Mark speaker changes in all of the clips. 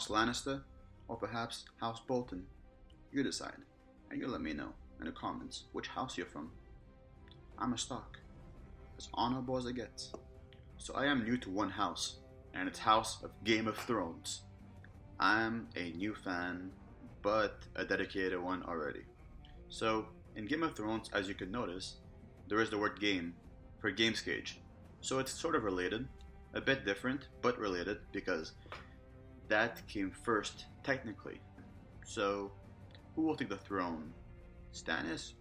Speaker 1: House Lannister, or perhaps House Bolton? You decide, and you let me know in the comments which house you're from. I'm a Stark, as honorable as it gets. So I am new to one house, and it's House of Game of Thrones. I'm a new fan, but a dedicated one already. So, in Game of Thrones, as you can notice, there is the word game for game stage. So it's sort of related, a bit different, but related, because that came first, technically. So, who will take the throne? Stannis?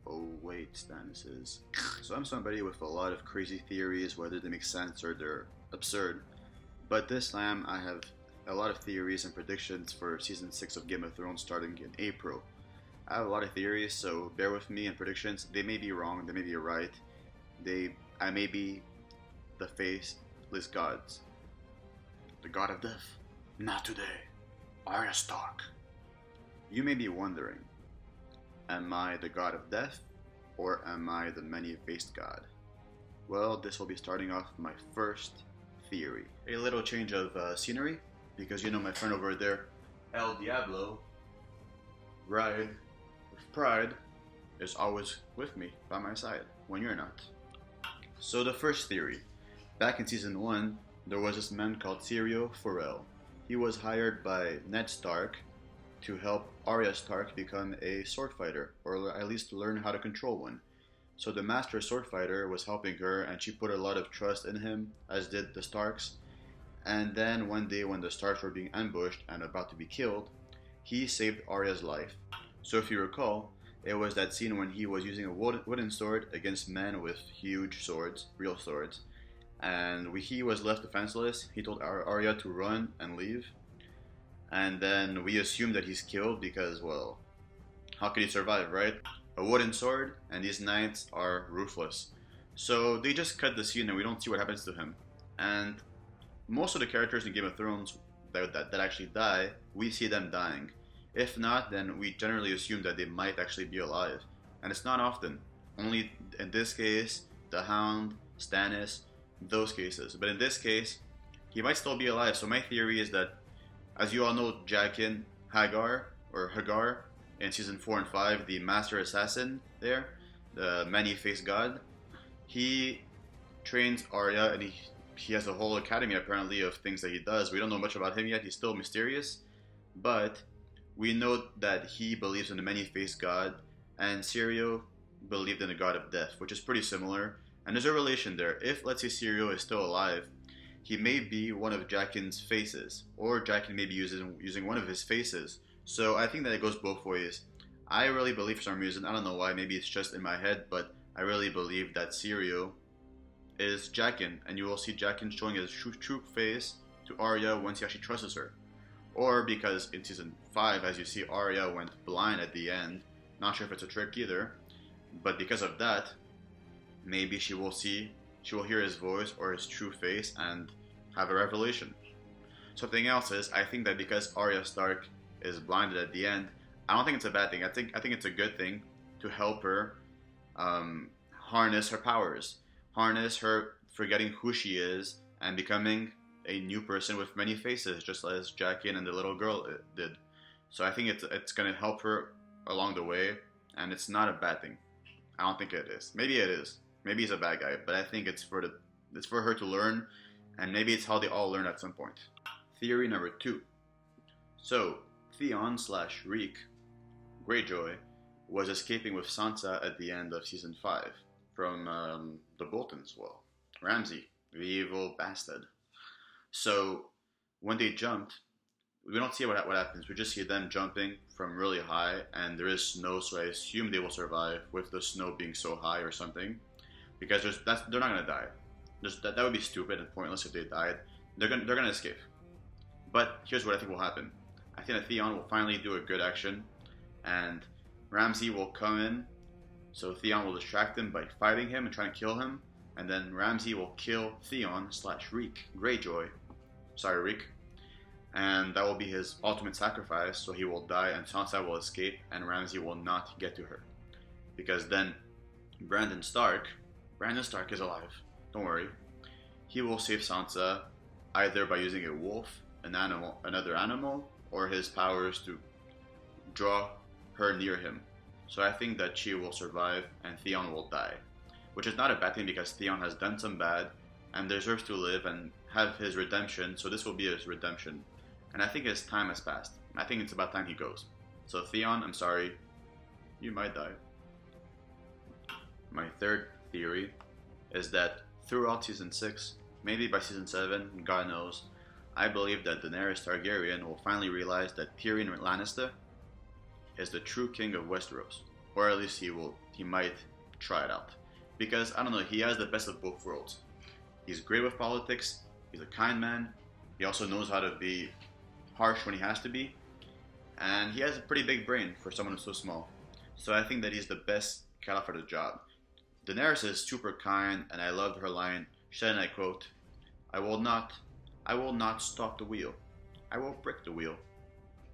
Speaker 1: Oh wait, Stannis is... So I'm somebody with a lot of crazy theories, whether they make sense or they're absurd. But this time I have a lot of theories and predictions for Season 6 of Game of Thrones starting in April. I have a lot of theories, so bear with me and predictions. They may be wrong, they may be right. I may be the faceless gods. The god of death. Not today. Arya Stark. You may be wondering, am I the god of death, or am I the many-faced god? Well, this will be starting off my first theory. A little change of scenery, because you know my friend over there, El Diablo, Ride with Pride, is always with me, by my side, when you're not. So the first theory. Back in Season 1, there was this man called Syrio Forel. He was hired by Ned Stark to help Arya Stark become a sword fighter, or at least learn how to control one. So the master sword fighter was helping her, and she put a lot of trust in him, as did the Starks. And then one day when the Starks were being ambushed and about to be killed, he saved Arya's life. So if you recall, it was that scene when he was using a wooden sword against men with huge swords, real swords. And he was left defenseless. He told Arya to run and leave. And then we assume that he's killed because, well, how could he survive, right? A wooden sword, and these knights are ruthless. So they just cut the scene and we don't see what happens to him. And most of the characters in Game of Thrones that actually die, we see them dying. If not, then we generally assume that they might actually be alive. And it's not often. Only in this case, the Hound, Stannis, those cases. But in this case, he might still be alive. So my theory is that, as you all know, Jaqen Hagar, in Season 4 and 5, the Master Assassin there, the many-faced god, he trains Arya, and he has a whole academy apparently of things that he does. We don't know much about him yet, he's still mysterious, but we know that he believes in the many-faced god, and Syrio believed in the god of death, which is pretty similar, and there's a relation there. If, let's say, Syrio is still alive, he may be one of Jaqen's faces, or Jaqen may be using one of his faces. So I think that it goes both ways. I really believe, for some reason, I don't know why, maybe it's just in my head, but I really believe that Syrio is Jaqen, and you will see Jaqen showing his true face to Arya once he actually trusts her. Or because in Season 5, as you see, Arya went blind at the end. Not sure if it's a trick either, but because of that, maybe she will hear his voice or his true face and have a revelation. Something else is, I think that because Arya Stark is blinded at the end, I don't think it's a bad thing. I think it's a good thing to help her harness her powers, harness her forgetting who she is and becoming a new person with many faces, just as Jaqen and the little girl did. So I think it's gonna help her along the way, and it's not a bad thing. I don't think it is. Maybe it is. Maybe he's a bad guy, but I think it's for her to learn, and maybe it's how they all learn at some point. Theory number 2. So Theon/Reek Greyjoy was escaping with Sansa at the end of Season 5 from the Boltons. Well, Ramsay, the evil bastard. So when they jumped, we don't see what happens. We just see them jumping from really high, and there is snow, so I assume they will survive with the snow being so high or something. Because they're not gonna die. That would be stupid and pointless if they died. They're gonna escape. But here's what I think will happen. I think that Theon will finally do a good action, and Ramsay will come in. So Theon will distract him by fighting him and trying to kill him, and then Ramsay will kill Theon/Reek Greyjoy. Sorry, Reek. And that will be his ultimate sacrifice. So he will die, and Sansa will escape, and Ramsay will not get to her, because then Brandon Stark is alive. Don't worry. He will save Sansa either by using a wolf another animal, or his powers to draw her near him. So I think that she will survive and Theon will die, which is not a bad thing because Theon has done some bad and deserves to live and have his redemption. So this will be his redemption, and I think his time has passed. I think it's about time he goes. So Theon, I'm sorry, you might die. My third theory is that throughout season 6, maybe by season 7, God knows, I believe that Daenerys Targaryen will finally realize that Tyrion Lannister is the true king of Westeros, or at least he might try it out. Because I don't know, he has the best of both worlds. He's great with politics, he's a kind man, he also knows how to be harsh when he has to be, and he has a pretty big brain for someone who's so small. So I think that he's the best cat for the job. Daenerys is super kind, and I loved her line. She said, and I quote, I will not stop the wheel. I will break the wheel."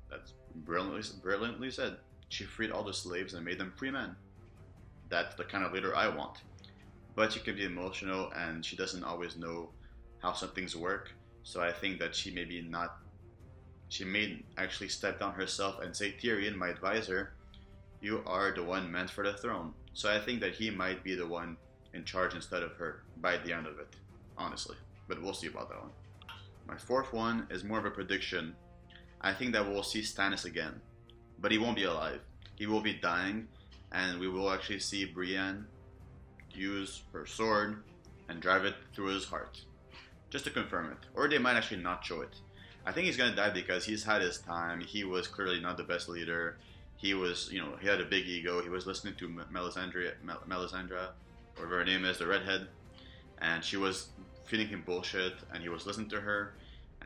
Speaker 1: That's brilliantly said. She freed all the slaves and made them free men. That's the kind of leader I want. But she can be emotional, and she doesn't always know how some things work. So I think that she may actually step down herself and say, Tyrion, my advisor, you are the one meant for the throne. So I think that he might be the one in charge instead of her by the end of it, honestly. But we'll see about that one. My fourth one is more of a prediction. I think that we'll see Stannis again, but he won't be alive. He will be dying, and we will actually see Brienne use her sword and drive it through his heart, just to confirm it. Or they might actually not show it. I think he's gonna die because he's had his time. He was clearly not the best leader. He was, he had a big ego. He was listening to Melisandre, or whatever her name is, the redhead, and she was feeding him bullshit, and he was listening to her,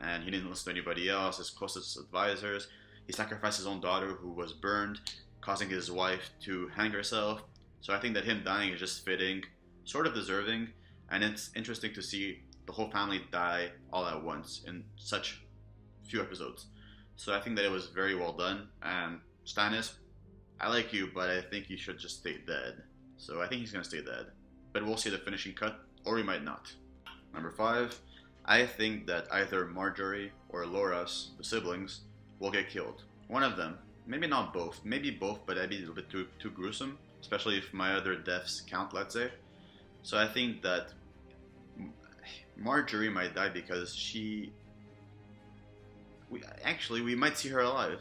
Speaker 1: and he didn't listen to anybody else, his closest advisors. He sacrificed his own daughter, who was burned, causing his wife to hang herself. So I think that him dying is just fitting, sort of deserving, and it's interesting to see the whole family die all at once in such few episodes. So I think that it was very well done, and Stannis, I like you, but I think you should just stay dead. So I think he's gonna stay dead. But we'll see the finishing cut, or we might not. Number 5, I think that either Marjorie or Loras, the siblings, will get killed. One of them. Maybe not both. Maybe both, but that'd be a little bit too gruesome, especially if my other deaths count, let's say. So I think that Marjorie might die because we might see her alive.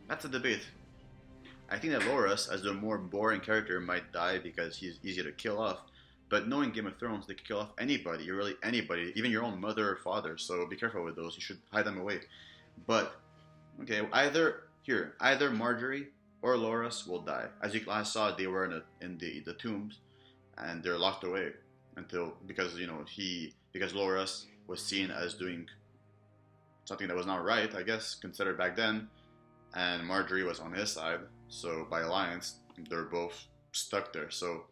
Speaker 1: That's a debate. I think that Loras, as the more boring character, might die because he's easy to kill off. But knowing Game of Thrones, they can kill off anybody, really anybody, even your own mother or father. So be careful with those. You should hide them away. But okay, either Marjorie or Loras will die. As you last saw, they were in the tombs, and they're locked away because Loras was seen as doing something that was not right, I guess, considered back then, and Marjorie was on his side. So by alliance, they're both stuck there. So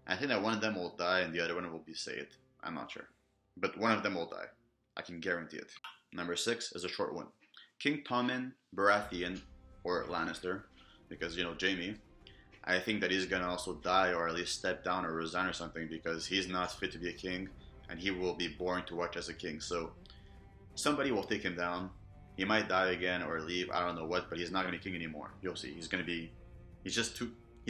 Speaker 1: I think that one of them will die and the other one will be saved. I'm not sure, but one of them will die. I can guarantee it. Number 6 is a short one. King Tommen, Baratheon, or Lannister, because Jaime. I think that he's gonna also die, or at least step down or resign or something, because he's not fit to be a king, and he will be boring to watch as a king. So somebody will take him down. He might die again or leave. I don't know what, but he's not gonna be king anymore. You'll see. He's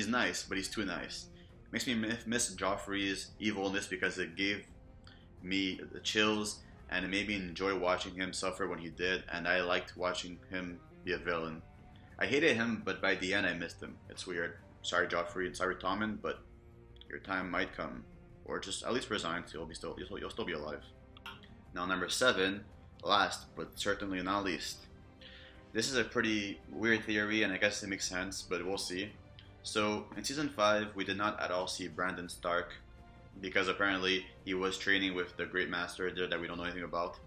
Speaker 1: nice, but he's too nice. Makes me miss Joffrey's evilness because it gave me the chills, and it made me enjoy watching him suffer when he did, and I liked watching him be a villain. I hated him, but by the end I missed him. It's weird. Sorry Joffrey and sorry Tommen, but your time might come. Or just at least resign, so you'll still be alive. Now number 7, last but certainly not least. This is a pretty weird theory, and I guess it makes sense, but we'll see. So in season 5, we did not at all see Brandon Stark, because apparently he was training with the Great Master there that we don't know anything about,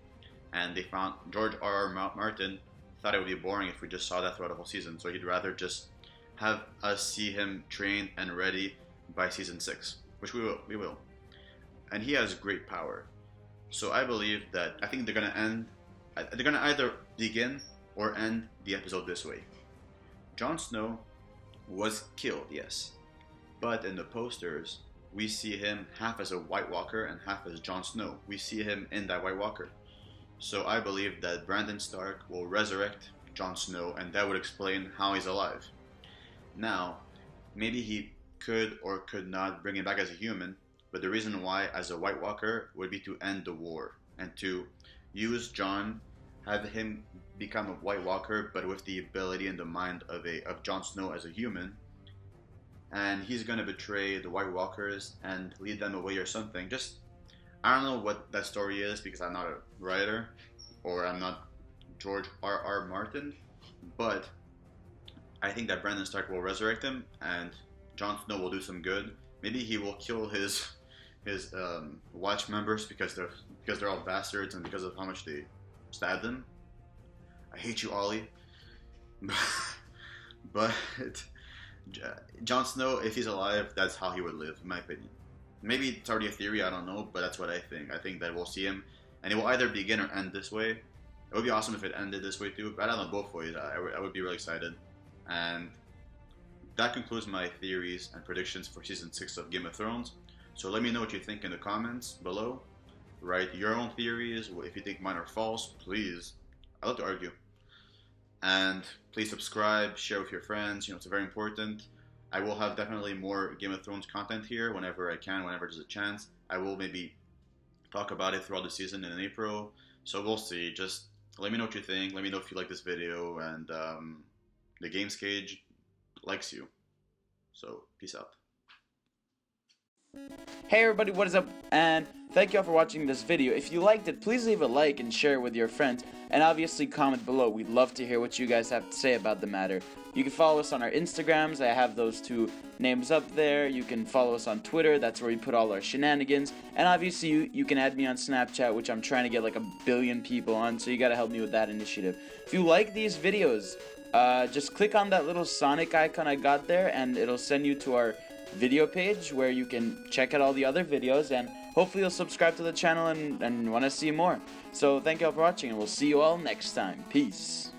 Speaker 1: and they found George R.R. Martin thought it would be boring if we just saw that throughout the whole season, so he'd rather just have us see him trained and ready by season 6, which we will. And he has great power. So I think they're gonna either begin or end the episode this way. Jon Snow was killed, yes, but in the posters we see him half as a White Walker and half as Jon Snow. We see him in that White Walker. So I believe that Brandon Stark will resurrect Jon Snow, and that would explain how he's alive. Now, maybe he could or could not bring him back as a human, but the reason why, as a White Walker, would be to end the war and to use Jon, have him become a White Walker, but with the ability and the mind of Jon Snow as a human, and he's gonna betray the White Walkers and lead them away or something. Just I don't know what that story is because I'm not a writer or I'm not George R. Martin, but I think that Brandon Stark will resurrect him and Jon Snow will do some good. Maybe he will kill his watch members because they're all bastards and because of how much they stabbed him. I hate you, Ollie. But Jon Snow, if he's alive, that's how he would live, in my opinion. Maybe it's already a theory, I don't know, but that's what I think. I think that we'll see him, and it will either begin or end this way. It would be awesome if it ended this way too, but I don't know, both ways. I would be really excited. And that concludes my theories and predictions for Season 6 of Game of Thrones. So let me know what you think in the comments below. Write your own theories. If you think mine are false, please. I love to argue. And please subscribe, share with your friends. You know, it's very important. I will have definitely more Game of Thrones content here whenever I can, whenever there's a chance. I will maybe talk about it throughout the season in April. So we'll see. Just let me know what you think. Let me know if you like this video. And the Games Cage likes you. So peace out.
Speaker 2: Hey everybody, what is up? And thank you all for watching this video. If you liked it, please leave a like and share it with your friends. And obviously comment below. We'd love to hear what you guys have to say about the matter. You can follow us on our Instagrams. I have those two names up there. You can follow us on Twitter. That's where we put all our shenanigans. And obviously you can add me on Snapchat, which I'm trying to get like 1 billion people on. So you gotta help me with that initiative. If you like these videos, just click on that little Sonic icon I got there and it'll send you to our video page where you can check out all the other videos, and hopefully you'll subscribe to the channel and want to see more. So thank you all for watching, and we'll see you all next time. Peace.